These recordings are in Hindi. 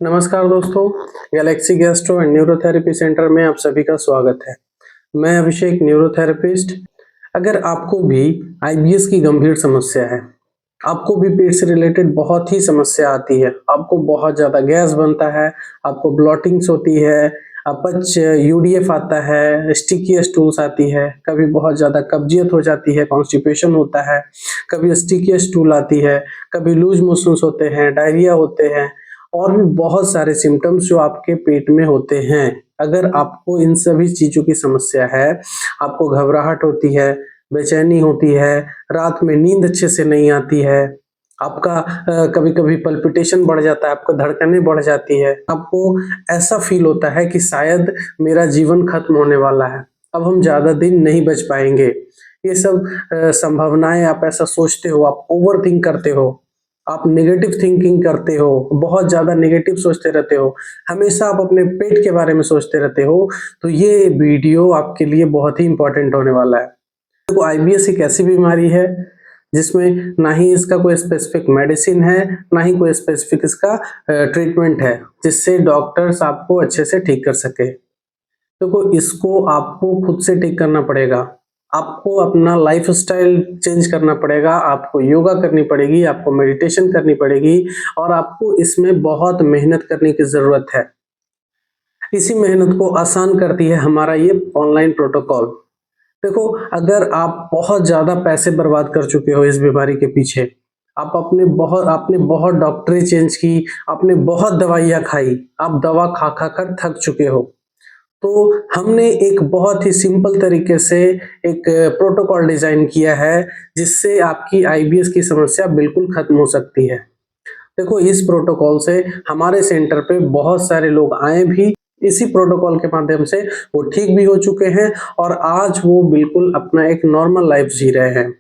नमस्कार दोस्तों, Galaxy gastro and neurotherapy centre में आप सभी का स्वागत है। मैं अभिषेक, न्यूरोथेरेपिस्ट। अगर आपको भी आईबीएस की गंभीर समस्या है, आपको भी पेट से रिलेटेड बहुत ही समस्या आती है, आपको बहुत ज़्यादा गैस बनता है, आपको ब्लॉटिंग्स होती है, अपच यूडीएफ आता है, स्टिकी स्टूल्स आती है, कभी बहुत ज़्यादा कब्जियत हो जाती है, कॉन्स्टिपेशन होता है, कभी स्टिकी स्टूल आती है, कभी लूज मोशंस होते हैं, डायरिया होते हैं और भी बहुत सारे सिम्टम्स जो आपके पेट में होते हैं। अगर आपको इन सभी चीज़ों की समस्या है, आपको घबराहट होती है, बेचैनी होती है, रात में नींद अच्छे से नहीं आती है, आपका कभी-कभी पल्पिटेशन बढ़ जाता है, आपका धड़कनें बढ़ जाती है, आपको ऐसा फ़ील होता है कि शायद मेरा जीवन खत्म होने वाला है, अब हम ज़्यादा दिन नहीं बच पाएँगे। ये सब संभावनाएँ आप ऐसा सोचते हो, आप ओवरथिंक करते हो, आप नेगेटिव थिंकिंग करते हो, बहुत ज़्यादा नेगेटिव सोचते रहते हो, हमेशा आप अपने पेट के बारे में सोचते रहते हो, तो ये वीडियो आपके लिए बहुत ही इम्पोर्टेंट होने वाला है। देखो, आईबीएस एक ऐसी बीमारी है जिसमें ना ही इसका कोई स्पेसिफिक मेडिसिन है, ना ही कोई स्पेसिफिक इसका ट्रीटमेंट है जिससे डॉक्टर्स आपको अच्छे से ठीक कर सके। देखो, इसको आपको खुद से ठीक करना पड़ेगा। आपको अपना लाइफ़स्टाइल चेंज करना पड़ेगा, आपको योगा करनी पड़ेगी, आपको मेडिटेशन करनी पड़ेगी और आपको इसमें बहुत मेहनत करने की ज़रूरत है। इसी मेहनत को आसान करती है हमारा ये ऑनलाइन प्रोटोकॉल। देखो, अगर आप बहुत ज़्यादा पैसे बर्बाद कर चुके हो इस बीमारी के पीछे, आपने बहुत डॉक्टरें चेंज की, आपने बहुत दवाइयाँ खाई, आप दवा खा-खा कर थक चुके हो। तो हमने एक बहुत ही सिंपल तरीके से एक प्रोटोकॉल डिज़ाइन किया है, जिससे आपकी आईबीएस की समस्या बिल्कुल खत्म हो सकती है। देखो, इस प्रोटोकॉल से हमारे सेंटर पे बहुत सारे लोग आए भी, इसी प्रोटोकॉल के माध्यम से वो ठीक भी हो चुके हैं और आज वो बिल्कुल अपना एक नॉर्मल लाइफ जी रहे हैं।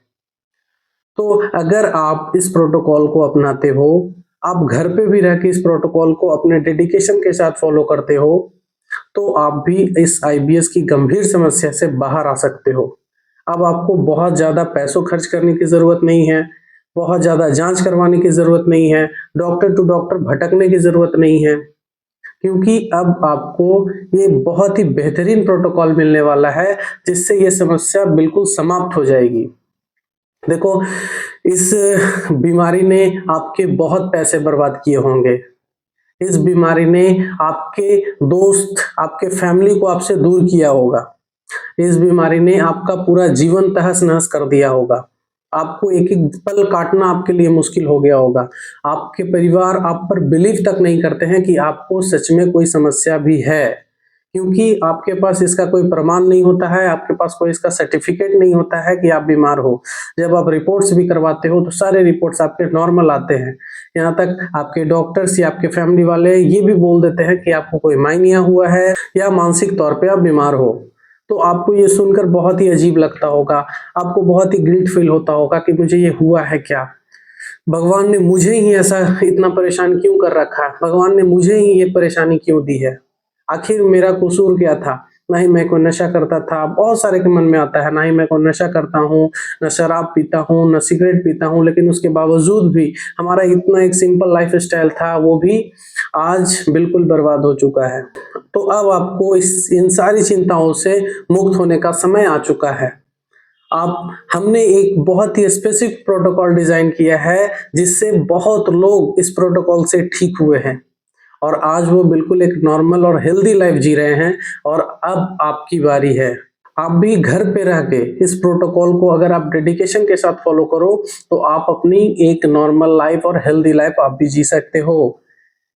तो अगर आप इस प्रोटोकॉल को अपनाते हो, आप घर पे भी रह के इस प्रोटोकॉल को अपने डेडिकेशन के साथ फॉलो करते हो, तो आप भी इस आईबीएस की गंभीर समस्या से बाहर आ सकते हो। अब आपको बहुत ज़्यादा पैसों खर्च करने की ज़रूरत नहीं है, बहुत ज़्यादा जाँच करवाने की ज़रूरत नहीं है, डॉक्टर टू डॉक्टर भटकने की ज़रूरत नहीं है, क्योंकि अब आपको ये बहुत ही बेहतरीन प्रोटोकॉल मिलने वाला है, जिससे ये समस्या बिल्कुल समाप्त हो जाएगी। देखो, इस बीमारी ने आपके बहुत पैसे बर्बाद किए होंगे। इस बीमारी ने आपके दोस्त, आपके फैमिली को आपसे दूर किया होगा। इस बीमारी ने आपका पूरा जीवन तहस-नहस कर दिया होगा। आपको एक-एक पल काटना आपके लिए मुश्किल हो गया होगा। आपके परिवार आप पर बिलीव तक नहीं करते हैं कि आपको सच में कोई समस्या भी है, क्योंकि आपके पास इसका कोई प्रमाण नहीं होता है, आपके पास कोई इसका सर्टिफ़िकेट नहीं होता है कि आप बीमार हो। जब आप रिपोर्ट्स भी करवाते हो, तो सारे रिपोर्ट्स आपके नॉर्मल आते हैं। यहाँ तक आपके डॉक्टर्स या आपके फैमिली वाले ये भी बोल देते हैं कि आपको कोई माइनिया हुआ है या मानसिक तौर पे आप बीमार हो। तो आपको ये सुनकर बहुत ही अजीब लगता होगा, आपको बहुत ही गिल्ट फ़ील होता होगा कि मुझे ये हुआ है क्या? भगवान ने मुझे ही ऐसा इतना परेशान क्यों कर रखा है? भगवान ने मुझे ही ये परेशानी क्यों दी है? आखिर मेरा कसूर क्या था? ना ही मैं कोई नशा करता था, बहुत सारे के मन में आता है, ना ही मैं कोई नशा करता हूँ, ना शराब पीता हूँ, ना सिगरेट पीता हूँ, लेकिन उसके बावजूद भी हमारा इतना एक सिंपल लाइफ़स्टाइल था, वो भी आज बिल्कुल बर्बाद हो चुका है। तो अब आपको इन सारी चिंताओं से मुक्त होने का समय आ चुका है। आप हमने एक बहुत ही स्पेसिफिक प्रोटोकॉल डिज़ाइन किया है, जिससे बहुत लोग इस प्रोटोकॉल से ठीक हुए हैं और आज वो बिल्कुल एक नॉर्मल और हेल्दी लाइफ जी रहे हैं और अब आपकी बारी है। आप भी घर पे रह के इस प्रोटोकॉल को अगर आप डेडिकेशन के साथ फॉलो करो, तो आप अपनी एक नॉर्मल लाइफ और हेल्दी लाइफ आप भी जी सकते हो।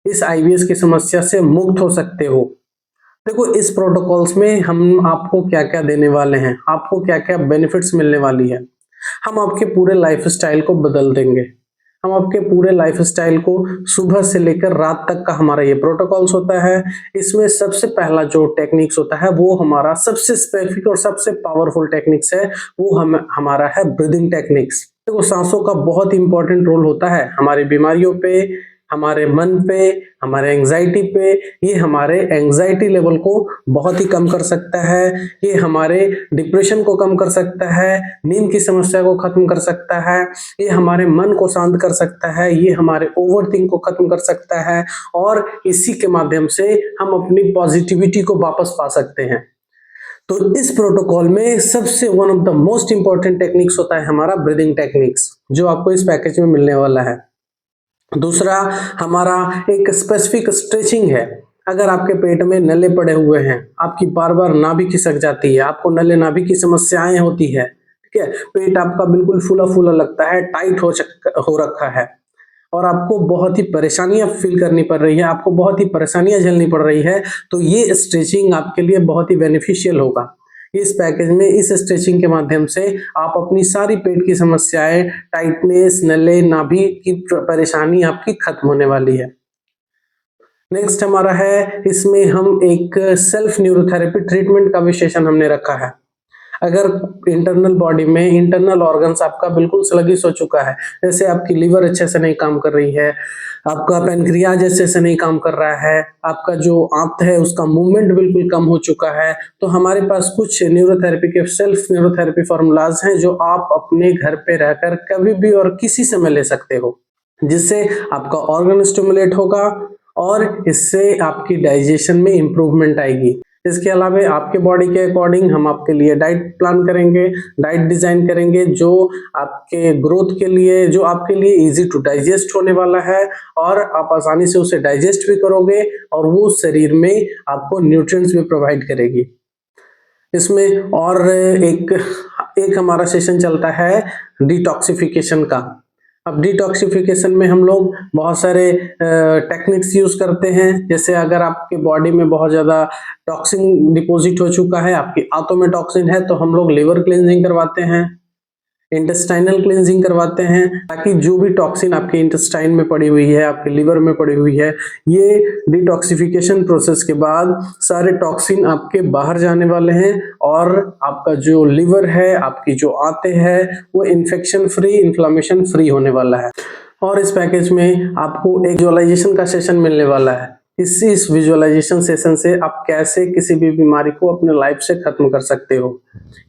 इस आईबीएस की समस्या से मुक्त हो सकते हो। देखो, इस प्रोटोकॉल्स में हम आपको क्या-क्या देने वाले हैं, आपको क्या-क्या बेनिफिट्स मिलने वाली है। हम आपके पूरे लाइफ़स्टाइल को बदल देंगे। हम आपके पूरे लाइफ़स्टाइल को सुबह से लेकर रात तक का हमारा ये प्रोटोकॉल्स होता है। इसमें सबसे पहला जो टेक्निक्स होता है, वो हमारा सबसे स्पेसिफिक और सबसे पावरफुल टेक्निक्स है, वो हमारा है ब्रीथिंग टेक्निक्स। देखो, साँसों का बहुत इम्पोर्टेंट रोल होता है हमारी बीमारियों पे, हमारे मन पे, हमारे एंजाइटी पे, ये हमारे एंजाइटी लेवल को बहुत ही कम कर सकता है, ये हमारे डिप्रेशन को कम कर सकता है, नींद की समस्या को खत्म कर सकता है, ये हमारे मन को शांत कर सकता है, ये हमारे ओवरथिंक को खत्म कर सकता है और इसी के माध्यम से हम अपनी पॉजिटिविटी को वापस पा सकते हैं। तो इस प्रोटोकॉल में सबसे one of the most important techniques होता है हमारा ब्रीदिंग टेक्निक्स, जो आपको इस पैकेज में मिलने वाला है। दूसरा हमारा एक स्पेसिफिक स्ट्रेचिंग है। अगर आपके पेट में नले पड़े हुए हैं, आपकी बार बार नाभि खिसक जाती है, आपको नले नाभि की समस्याएं होती है, ठीक है, पेट आपका बिल्कुल फूला फूला लगता है, टाइट हो रखा है और आपको बहुत ही परेशानियां फील करनी पड़ रही है, आपको बहुत ही परेशानियां झेलनी पड़ रही है, तो ये स्ट्रेचिंग आपके लिए बहुत ही बेनिफिशियल होगा। इस पैकेज में इस स्ट्रेचिंग के माध्यम से आप अपनी सारी पेट की समस्याएं, टाइटनेस, नले, नाभि की परेशानी आपकी खत्म होने वाली है। नेक्स्ट हमारा है, इसमें हम एक सेल्फ न्यूरोथेरेपी ट्रीटमेंट का विशेषण हमने रखा है। अगर इंटरनल बॉडी में इंटरनल ऑर्गन्स आपका बिल्कुल स्लगिश हो चुका है, जैसे आपकी लीवर अच्छे से नहीं काम कर रही है, आपका पैनक्रियाज अच्छे से नहीं काम कर रहा है, आपका जो आंत है उसका मूवमेंट बिल्कुल कम हो चुका है, तो हमारे पास कुछ न्यूरोथेरेपी के सेल्फ न्यूरोथेरेपी फॉर्मूलाज हैं जो आप अपने घर पे रहकर कभी भी और किसी समय ले सकते हो, जिससे आपका ऑर्गन स्टिमुलेट होगा और इससे आपकी डाइजेशन में इंप्रूवमेंट आएगी। इसके अलावा आपके बॉडी के अकॉर्डिंग हम आपके लिए डाइट प्लान करेंगे, डाइट डिजाइन करेंगे जो आपके ग्रोथ के लिए, जो आपके लिए इजी टू डाइजेस्ट होने वाला है और आप आसानी से उसे डाइजेस्ट भी करोगे और वो शरीर में आपको न्यूट्रिएंट्स भी प्रोवाइड करेगी। इसमें और एक हमारा सेशन चलता है डिटॉक्सिफिकेशन का। अब डिटॉक्सिफिकेशन में हम लोग बहुत सारे टेक्निक्स यूज करते हैं, जैसे अगर आपके बॉडी में बहुत ज्यादा टॉक्सिन डिपॉजिट हो चुका है, आपकी आंतों में टॉक्सिन है, तो हम लोग लिवर क्लींजिंग करवाते हैं, इंटेस्टाइनल क्लींजिंग करवाते हैं, ताकि जो भी टॉक्सिन आपके इंटेस्टाइन में पड़ी हुई है, आपके लिवर में पड़ी हुई है, ये डिटॉक्सिफिकेशन प्रोसेस के बाद सारे टॉक्सिन आपके बाहर जाने वाले हैं और आपका जो लिवर है, आपकी जो आंतें हैं, वो इन्फेक्शन फ्री, इन्फ्लामेशन फ्री होने वाला है। और इस पैकेज में आपको एक विजुअलाइजेशन का सेशन मिलने वाला है। इस विजुअलाइजेशन सेशन से आप कैसे किसी भी बीमारी को अपने लाइफ से खत्म कर सकते हो,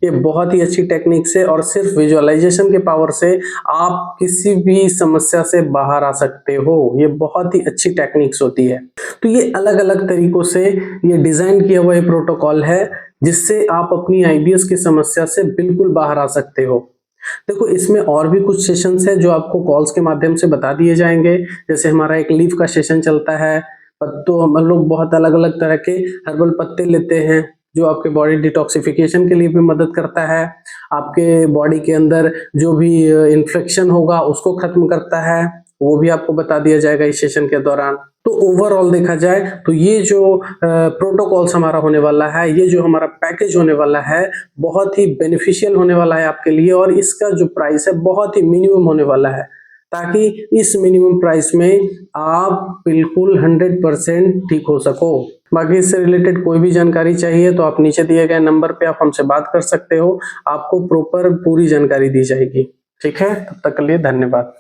ये बहुत ही अच्छी टेक्निक से और सिर्फ विजुअलाइजेशन के पावर से आप किसी भी समस्या से बाहर आ सकते हो। ये बहुत ही अच्छी टेक्निक्स होती है। तो ये अलग अलग तरीकों से ये डिजाइन किया हुआ प्रोटोकॉल है, जिससे आप अपनी आईबीएस की समस्या से बिल्कुल बाहर आ सकते हो। देखो, इसमें और भी कुछ सेशंस हैं जो आपको कॉल्स के माध्यम से बता दिए जाएंगे। जैसे हमारा एक लीफ का सेशन चलता है, तो हम लोग बहुत अलग अलग तरह के हर्बल पत्ते लेते हैं जो आपके बॉडी डिटॉक्सिफिकेशन के लिए भी मदद करता है, आपके बॉडी के अंदर जो भी इन्फेक्शन होगा उसको खत्म करता है, वो भी आपको बता दिया जाएगा इस सेशन के दौरान। तो ओवरऑल देखा जाए तो ये जो प्रोटोकॉल्स हमारा होने वाला है, ये जो हमारा पैकेज होने वाला है, बहुत ही बेनिफिशियल होने वाला है आपके लिए और इसका जो प्राइस है बहुत ही मिनिमम होने वाला है, ताकि इस मिनिमम प्राइस में आप बिल्कुल 100% ठीक हो सको। बाकी इससे रिलेटेड कोई भी जानकारी चाहिए तो आप नीचे दिए गए नंबर पे आप हमसे बात कर सकते हो, आपको प्रॉपर पूरी जानकारी दी जाएगी। ठीक है, तब तक के लिए धन्यवाद।